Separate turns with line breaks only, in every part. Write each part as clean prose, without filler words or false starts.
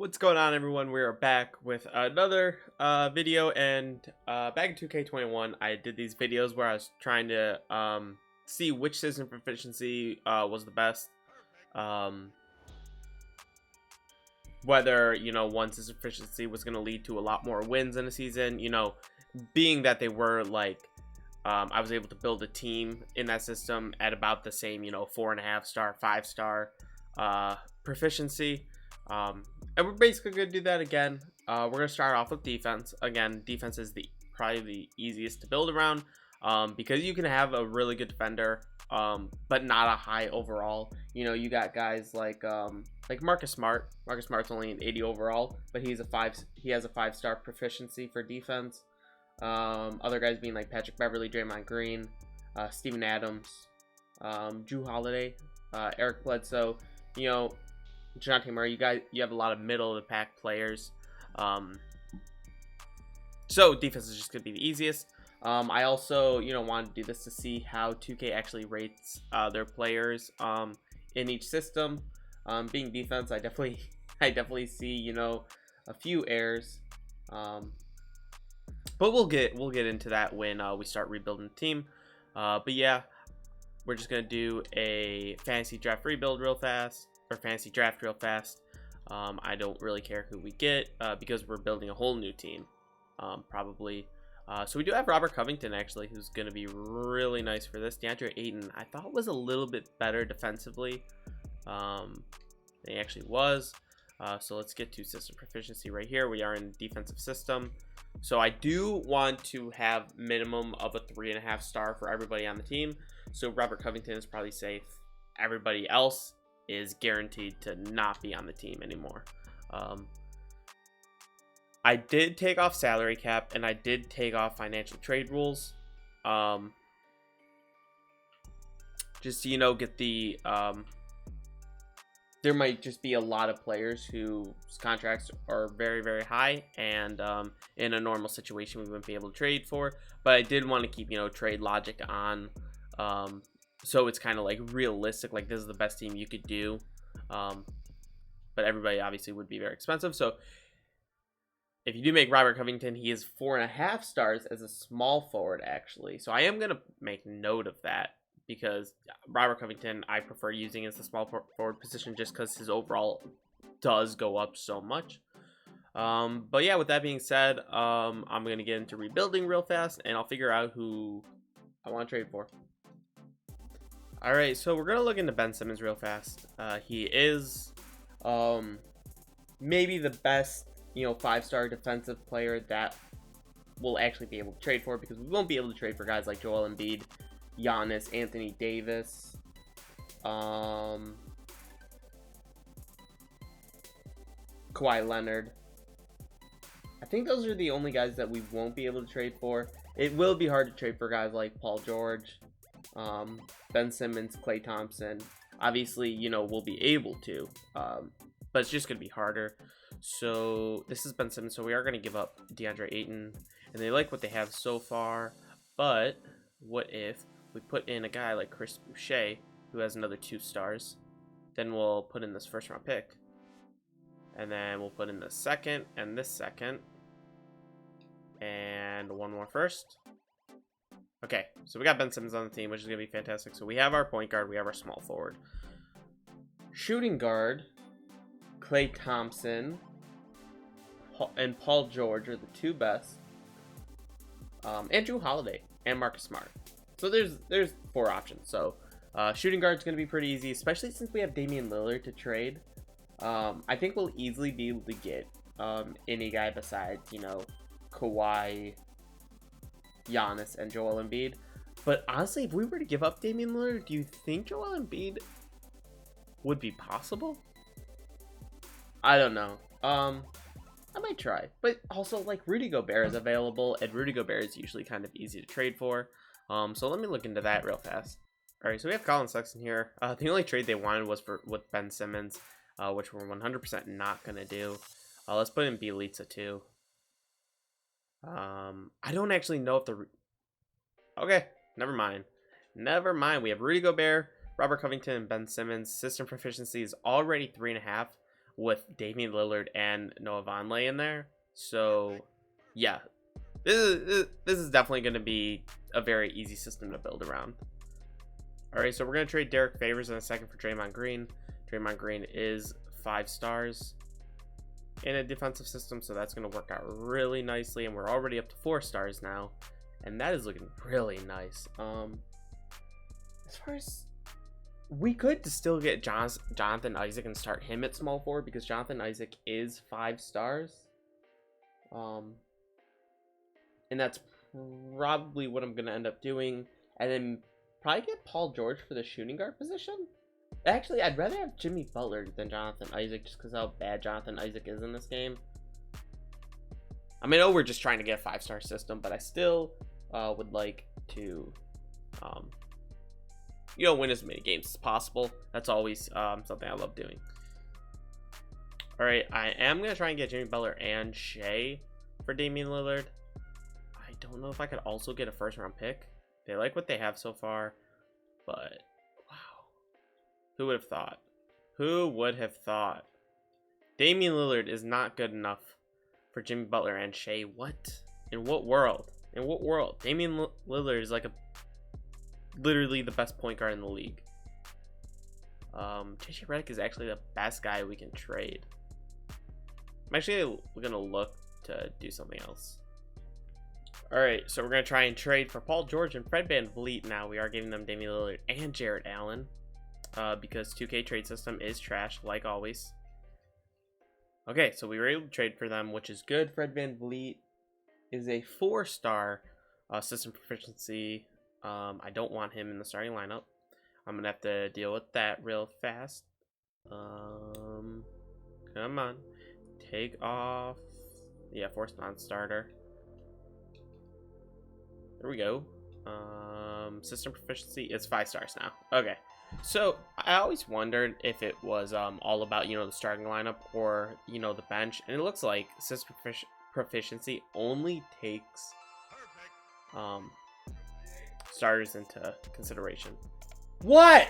What's going on, everyone? We are back with another video, and back in 2K21 I did these videos where I was trying to see which system proficiency was the best, um, whether one system proficiency was going to lead to a lot more wins in a season, being that they were like I was able to build a team in that system at about the same 4.5 star 5-star proficiency. And we're basically going to do that again. We're going to start off with defense. Again, defense is probably the easiest to build around, because you can have a really good defender, but not a high overall. You got guys like Marcus Smart. Marcus Smart's only an 80 overall, but he has a 5-star proficiency for defense. Other guys being like Patrick Beverly, Draymond Green, Steven Adams, Drew Holiday, Eric Bledsoe. Jonathan Murray, you have a lot of middle of the pack players, so defense is just gonna be the easiest. I also wanted to do this to see how 2K actually rates their players in each system. Being defense, I definitely see a few errors, but we'll get into that when we start rebuilding the team. But yeah, we're just gonna do a fantasy draft rebuild real fast. Or fantasy draft real fast. I don't really care who we get because we're building a whole new team, probably. So we do have Robert Covington, actually, who's going to be really nice for this. DeAndre Ayton, I thought was a little bit better defensively than he actually was. So let's get to system proficiency right here. We are in defensive system. So I do want to have minimum of a 3.5 star for everybody on the team. So Robert Covington is probably safe. Everybody else is guaranteed to not be on the team anymore. I did take off salary cap, and I did take off financial trade rules, just to get the there might just be a lot of players whose contracts are very, very high, and in a normal situation we wouldn't be able to trade for. But I did want to keep trade logic on, so it's kind of like realistic, like this is the best team you could do, but everybody obviously would be very expensive. So if you do make Robert Covington, he is 4.5 stars as a small forward, actually. So I am going to make note of that, because Robert Covington I prefer using as the small forward position just because his overall does go up so much. But yeah, with that being said, I'm going to get into rebuilding real fast, and I'll figure out who I want to trade for. All right, so we're gonna look into Ben Simmons real fast. He is maybe the best 5-star defensive player that we'll actually be able to trade for, because we won't be able to trade for guys like Joel Embiid, Giannis, Anthony Davis, Kawhi Leonard. I think those are the only guys that we won't be able to trade for. It will be hard to trade for guys like Paul George, Ben Simmons, Klay Thompson. Obviously, we'll be able to, but it's just going to be harder. So this is Ben Simmons, so we are going to give up DeAndre Ayton, and they like what they have so far. But what if we put in a guy like Chris Boucher, who has another 2 stars? Then we'll put in this first-round pick, and then we'll put in the second and this second, and one more first. Okay, so we got Ben Simmons on the team, which is going to be fantastic. So we have our point guard, we have our small forward. Shooting guard, Klay Thompson and Paul George are the 2 best. And Drew Holiday and Marcus Smart. So there's 4 options. So shooting guard is going to be pretty easy, especially since we have Damian Lillard to trade. I think we'll easily be able to get any guy besides, Kawhi, Giannis, and Joel Embiid. But honestly, if we were to give up Damian Lillard, do you think Joel Embiid would be possible? I don't know. I might try. But also, like, Rudy Gobert is available, and Rudy Gobert is usually kind of easy to trade for. So let me look into that real fast. Alright, so we have Colin Sexton here. The only trade they wanted was with Ben Simmons, which we're 100% not going to do. Let's put in Bielitsa too. I don't actually know if okay, never mind. We have Rudy Gobert, Robert Covington, and Ben Simmons. System proficiency is already 3.5. with Damian Lillard and Noah Vonleh in there. So, yeah, this is definitely going to be a very easy system to build around. All right, so we're going to trade Derek Favors in a second for Draymond Green. Draymond Green is 5 stars in a defensive system, so that's going to work out really nicely, and we're already up to 4 stars now, and that is looking really nice. As far as we could still get Jonathan Isaac and start him at small forward, because Jonathan Isaac is 5 stars, and that's probably what I'm going to end up doing, and then probably get Paul George for the shooting guard position. Actually, I'd rather have Jimmy Butler than Jonathan Isaac, just because how bad Jonathan Isaac is in this game. I mean, I know we're just trying to get a 5-star system, but I still would like to, win as many games as possible. That's always something I love doing. All right, I am going to try and get Jimmy Butler and Shea for Damian Lillard. I don't know if I could also get a first-round pick. They like what they have so far, but wow. Who would have thought? Who would have thought? Damian Lillard is not good enough for Jimmy Butler and Shea. What? In what world? In what world? Damian Lillard is like literally the best point guard in the league. JJ Redick is actually the best guy we can trade. I'm actually gonna look to do something else. Alright, so we're going to try and trade for Paul George and Fred VanVleet now. We are giving them Damian Lillard and Jarrett Allen. Because 2K trade system is trash, like always. Okay, so we were able to trade for them, which is good. Fred VanVleet is a 4-star system proficiency. I don't want him in the starting lineup. I'm going to have to deal with that real fast. Come on. Take off. Yeah, force non-starter. There we go. System proficiency is 5 stars now. Okay. So I always wondered if it was all about, the starting lineup or, the bench. And it looks like system proficiency only takes starters into consideration. What?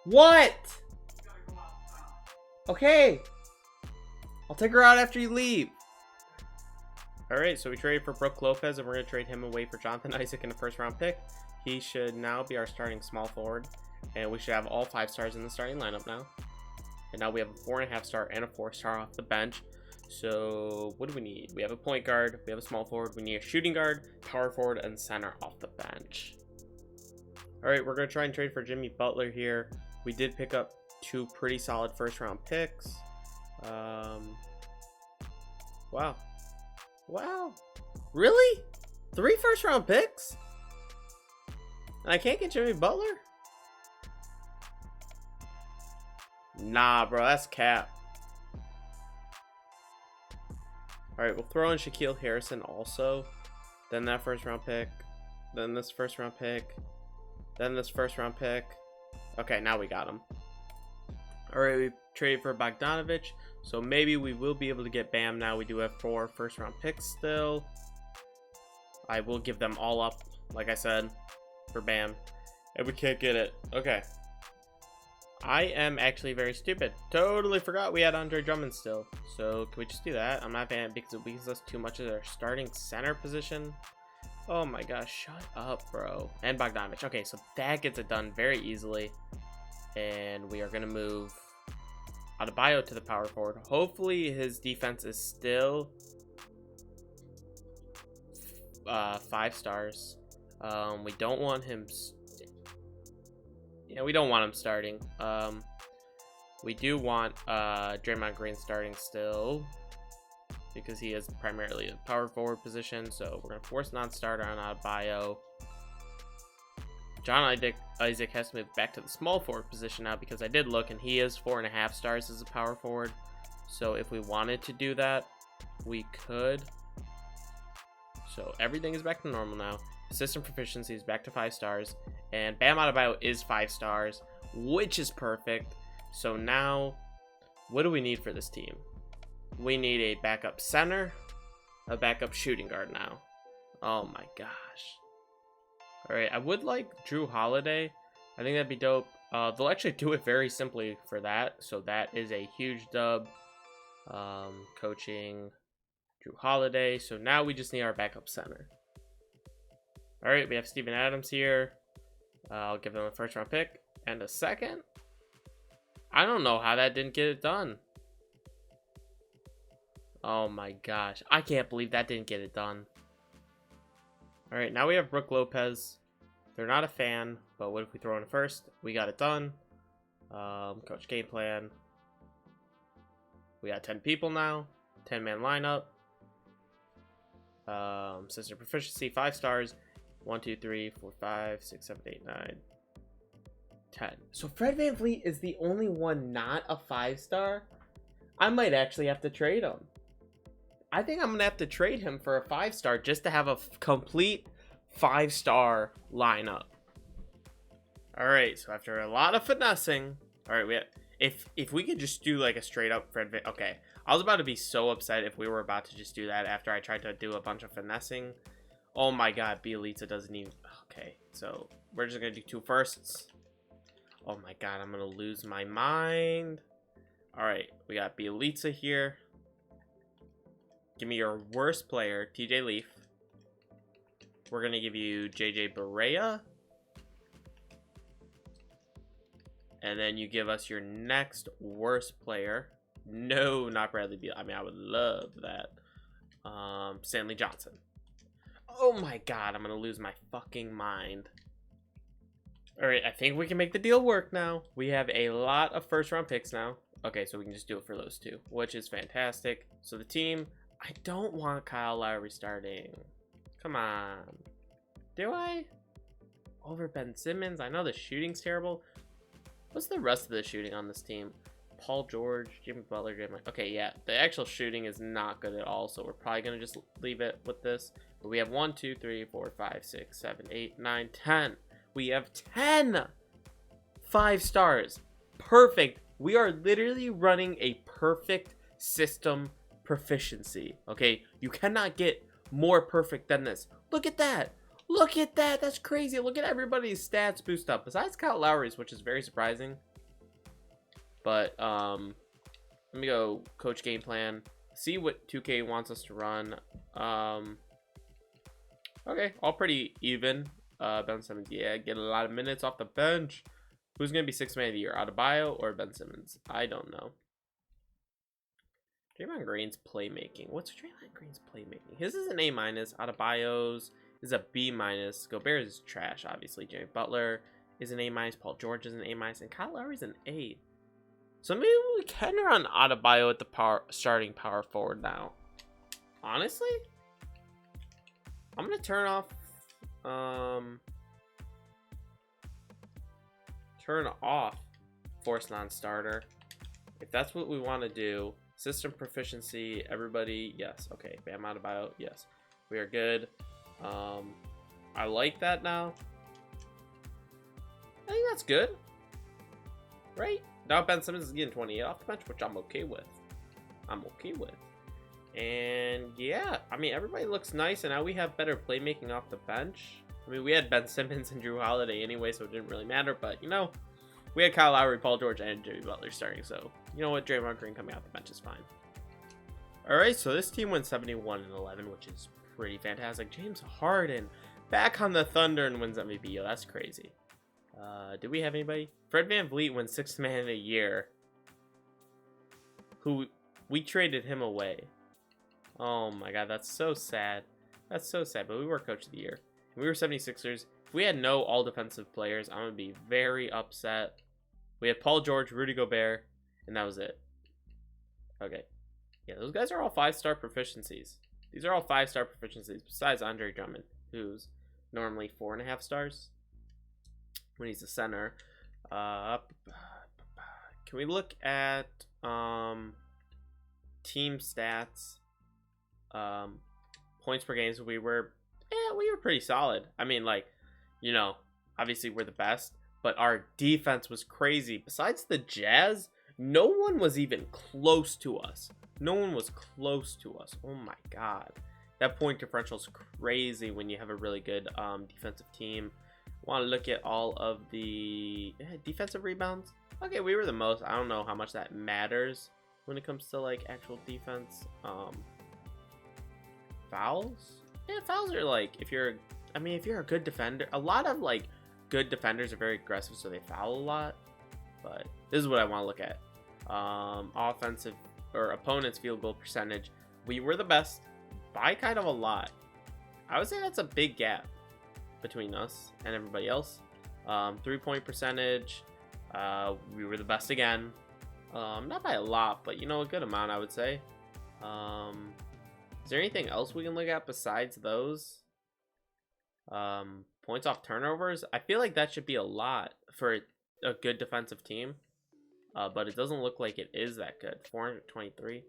What? Okay. I'll take her out after you leave. Alright, so we traded for Brook Lopez, and we're going to trade him away for Jonathan Isaac in a first-round pick. He should now be our starting small forward, and we should have all 5 stars in the starting lineup now. And now we have a 4.5-star and a 4-star off the bench. So what do we need? We have a point guard, we have a small forward, we need a shooting guard, power forward, and center off the bench. Alright, we're going to try and trade for Jimmy Butler here. We did pick up 2 pretty solid first-round picks. Wow. Wow. Really? 3 first-round picks? And I can't get Jimmy Butler? Nah, bro, that's cap. Alright, we'll throw in Shaquille Harrison also. Then that first-round pick. Then this first-round pick. Then this first-round pick. Okay, now we got him. Alright, we traded for Bogdanovich. So maybe we will be able to get Bam now. We do have 4 first-round picks still. I will give them all up, like I said, for Bam. And we can't get it. Okay. I am actually very stupid. Totally forgot we had Andre Drummond still. So can we just do that? I'm not fan because it weakens us too much of their starting center position. Oh my gosh, shut up, bro. And Bogdanovich. Okay, so that gets it done very easily. And we are going to move Adebayo to the power forward. Hopefully his defense is still 5 stars. We don't want him. We don't want him starting. We do want Draymond Green starting still because he is primarily a power forward position. So we're gonna force non-starter on Adebayo. John Isaac has to move back to the small forward position now because I did look and he is 4.5 stars as a power forward. So if we wanted to do that, we could. So everything is back to normal now. System proficiency is back to 5 stars. And Bam Adebayo is 5 stars, which is perfect. So now, what do we need for this team? We need a backup center, a backup shooting guard now. Oh my gosh. Alright, I would like Drew Holiday. I think that'd be dope. They'll actually do it very simply for that. So that is a huge dub. Coaching Drew Holiday. So now we just need our backup center. All right, we have Steven Adams here. I'll give them a first round pick and a second. I don't know how that didn't get it done. Oh my gosh. I can't believe that didn't get it done. All right, now we have Brooke Lopez. They're not a fan, but what if we throw in first? We got it done. Coach game plan. We got 10 people now. 10-man lineup. System proficiency, 5 stars. 1, 2, 3, 4, 5, 6, 7, 8, 9, 10. So Fred VanVleet is the only one not a 5-star. I might actually have to trade him. I think I'm gonna have to trade him for a 5-star just to have a complete 5-star lineup. All right, so after a lot of finessing, all right, we have, if we could just do like a straight up Fred Van, okay. I was about to be so upset if we were about to just do that after I tried to do a bunch of finessing. Oh my god, Bielitsa doesn't even, okay, so we're just gonna do 2 firsts. Oh my god, I'm gonna lose my mind. All right, we got Bielitsa here. Give me your worst player, TJ Leaf. We're going to give you JJ Barea. And then you give us your next worst player. No, not Bradley Beal. I mean, I would love that. Stanley Johnson. Oh my god, I'm going to lose my fucking mind. All right, I think we can make the deal work now. We have a lot of first-round picks now. Okay, so we can just do it for those 2, which is fantastic. So the team... I don't want Kyle Lowry starting. Come on. Do I? Over Ben Simmons? I know the shooting's terrible. What's the rest of the shooting on this team? Paul George, Jimmy Butler, Jimmy... Okay, yeah. The actual shooting is not good at all, so we're probably going to just leave it with this. But we have 1, 2, 3, 4, 5, 6, 7, 8, 9, 10. We have 10 5 stars. Perfect. We are literally running a perfect system proficiency. Okay, you cannot get more perfect than this. Look at that. Look at that. That's crazy. Look at everybody's stats boost up besides Kyle Lowry's, which is very surprising. But let me go coach game plan, see what 2K wants us to run. Okay, all pretty even. Ben Simmons, yeah, get a lot of minutes off the bench. Who's gonna be 6th man of the year, Adebayo or Ben Simmons? I don't know. Draymond Green's playmaking. What's Draymond Green's playmaking? His is an A-. Adebayo's is a B-. Gobert is trash, obviously. Jimmy Butler is an A-. Paul George is an A-. And Kyle Lowry's an A. So maybe we can run Adebayo at the starting power forward now. Honestly? I'm going to turn off... turn off force non-starter. If that's what we want to do... System proficiency, everybody, yes. Okay, Bam Adebayo, yes. We are good. I like that now. I think that's good. Right? Now Ben Simmons is getting 28 off the bench, which I'm okay with. And yeah, I mean, everybody looks nice, and now we have better playmaking off the bench. I mean, we had Ben Simmons and Drew Holiday anyway, so it didn't really matter, but you know, we had Kyle Lowry, Paul George, and Jimmy Butler starting, so you know what? Draymond Green coming off the bench is fine. All right, so this team went 71-11, which is pretty fantastic. James Harden back on the Thunder and wins MVP. Yo, that's crazy. Did we have anybody? Fred VanVleet wins 6th man of the year. Who we traded him away. Oh my god, that's so sad. That's so sad, but we were coach of the year. We were 76ers. If we had no all defensive players, I'm going to be very upset. We had Paul George, Rudy Gobert, and that was it. Okay. Yeah, those guys are all 5-star proficiencies. These are all 5-star proficiencies, besides Andre Drummond, who's normally 4.5 stars when he's a center. Can we look at team stats? Points per game, so we were pretty solid. I mean, like, you know, obviously we're the best, but our defense was crazy. Besides the Jazz, no one was even close to us. No one was close to us. Oh my god. That point differential is crazy when you have a really good defensive team. Want to look at all of the defensive rebounds. Okay, we were the most. I don't know how much that matters when it comes to like actual defense. Fouls? Yeah, fouls are like, if you're a good defender, a lot of like good defenders are very aggressive, so they foul a lot. But this is what I want to look at. Offensive or opponent's field goal percentage. We were the best by kind of a lot. I would say that's a big gap between us and everybody else. 3-point percentage, we were the best again. Not by a lot, but you know, a good amount, I would say. Is there anything else we can look at besides those? Points off turnovers. I feel like that should be a lot for a good defensive team, but it doesn't look like it is that good. 423.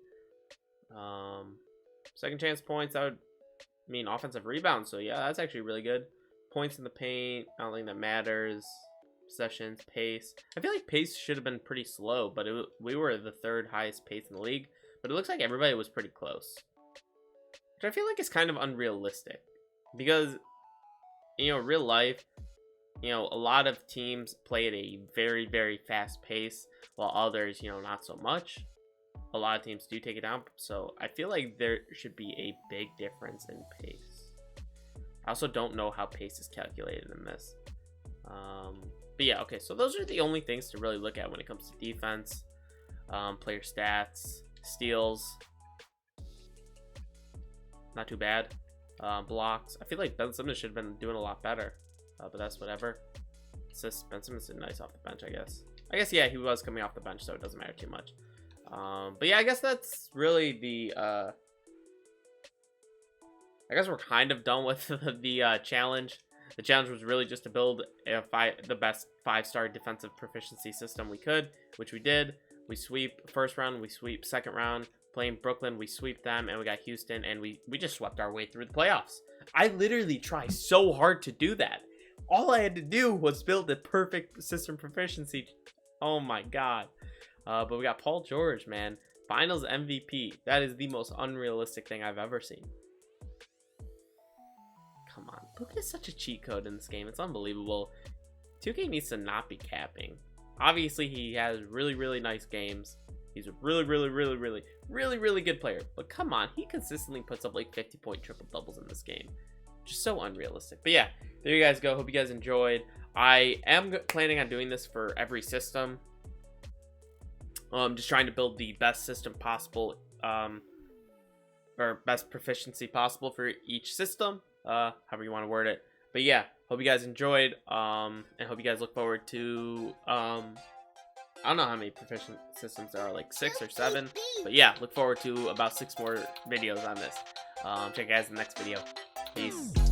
Second chance points, that would mean offensive rebounds, so yeah, that's actually really good. Points in the paint, I don't think that matters. Possessions, pace. I feel like pace should have been pretty slow, but we were the third highest pace in the league, but it looks like everybody was pretty close, which I feel like is kind of unrealistic, because you know, real life, you know, a lot of teams play at a very, very fast pace, while others, you know, not so much. A lot of teams do take it down, so I feel like there should be a big difference in pace. I also don't know how pace is calculated in this. But yeah, okay, so those are the only things to really look at when it comes to defense. Player stats, steals, not too bad. Blocks, I feel like Ben Simmons should have been doing a lot better, but that's whatever. Assists, Ben Simmons did nice off the bench, I guess, yeah, he was coming off the bench, so it doesn't matter too much. But yeah, I guess that's really the, I guess we're kind of done with the challenge. The challenge was really just to build the best 5-star defensive proficiency system we could, which we did. We sweep first round, we sweep second round. Playing Brooklyn, we sweep them, and we got Houston, and we just swept our way through the playoffs. I literally tried so hard to do that. All I had to do was build the perfect system proficiency. Oh my god. But we got Paul George, man. Finals MVP. That is the most unrealistic thing I've ever seen. Come on. Look at such a cheat code in this game. It's unbelievable. 2K needs to not be capping. Obviously, he has really, really nice games. He's a really good player. But come on, he consistently puts up like 50-point triple doubles in this game. Just so unrealistic. But yeah, there you guys go. Hope you guys enjoyed. I am planning on doing this for every system. Just trying to build the best system possible, or best proficiency possible for each system, however you want to word it. But yeah, hope you guys enjoyed, and hope you guys look forward to, I don't know how many proficient systems there are, like 6 or 7, but yeah, look forward to about 6 more videos on this. Check you guys in the next video. Peace.